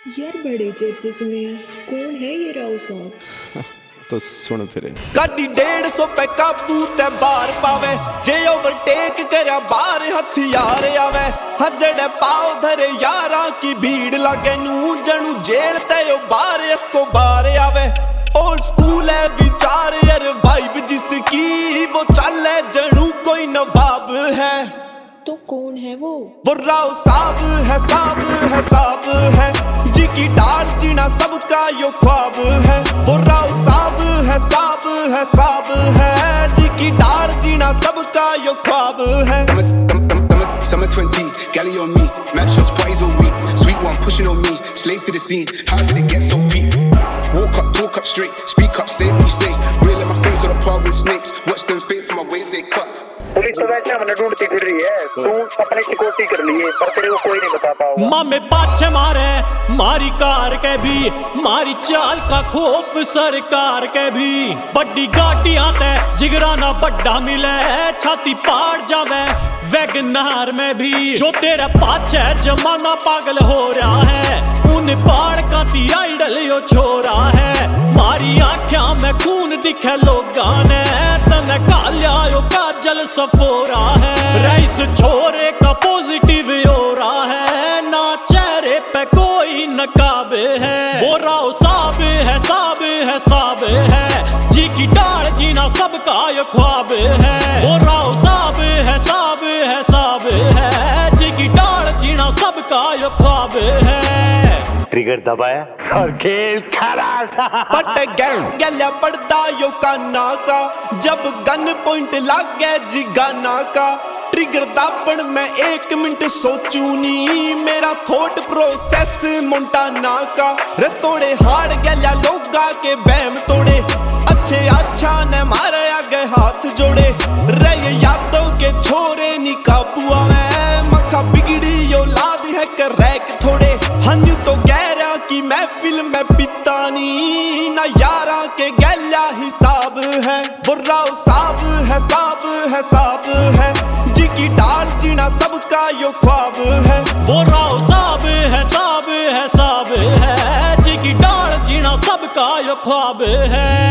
यार बड़े चर्चे सुने हैं, कौन है ये राव साहब? तो सुन फिर गाड़ी 150 पे काबू ते बार पावे, जे ओवरटेक करया बार हथियार आवे। हजड़े पाव धरे यारा की भीड़ लागे नू जणू जेल ते ओ बार इसको बार आवे। ओल्ड स्कूल है विचार यार वाइब जिसकी वो चले जणू कोई नवाब है। तो कौन है वो राव साहब है, साहब है, साहब है जी की डाल जीना सबका यो ख्वाब है। वो राव साहब है, साहब है, साहब है जी की डाल जीना सबका यो ख्वाब है। Summer 20, galley on me, match shots, parties all week. Sweet one pushing on me, slave to the scene. How did it get so deep? Walk up, talk up straight, speak up, say what you say. Real in my face on a par with snakes. Watch them fade from my wave they cut. Police तो वैसे हमने ढूंढती फिर रही है, तू अपने security कर लिए पर तेरे को कोई नहीं बता पाओगे। मामे पाछे मारे मारी कार के भी, मारी चाल का खौफ सरकार के भी। बड़ी गाड़ियां ते जिगराना बड्डा मिले, छाती पाड़ जावे वैगनार में भी। जो तेरा पाछे जमाना पागल हो रहा है, उन पाड़ का ती आइडल यो छोरा है। मारी आँखों में खून दिखे लोगां ने, तने कालिया यो काजल सफोरा है। रईस छोरे का पॉजिटिव हो रहा है, ना चेहरे पे कोई नकाब है। वो राव साहब है, साहब है, साहब है जी की डाल जीना सबका ये ख्वाब है। वो राव साहब है, साहब है, साहब है जी की डाल जीना सबका ये ख्वाब है। ट्रिगर दबाया और खेल खलास। पट गया पड़दा यो काना का, जब गन पॉइंट लाग गया जी गाना का। ट्रिगर दाबन में 1 मिनट सोचू नी, मेरा थॉट प्रोसेस मोंटाना का। रे तोड़े हाड़ गया लोगा के बैम तोड़े, अच्छे अच्छा ने मारे आगे हाथ जोड़े। रे यादों के छोरे नी काबू आवे, मखा बिगड़ी यो लाद है कर रैक थोड़े। हन्यू तो गहरा की महफिल में पितानी, ना यारा के गैला हिसाब है। वो राव साहब है, साहब है, साहब है जी की डाल जीना सबका यो ख्वाब है। वो राव साहब है, साहब है, साहब है जी की डाल जीना सबका यो ख्वाब है।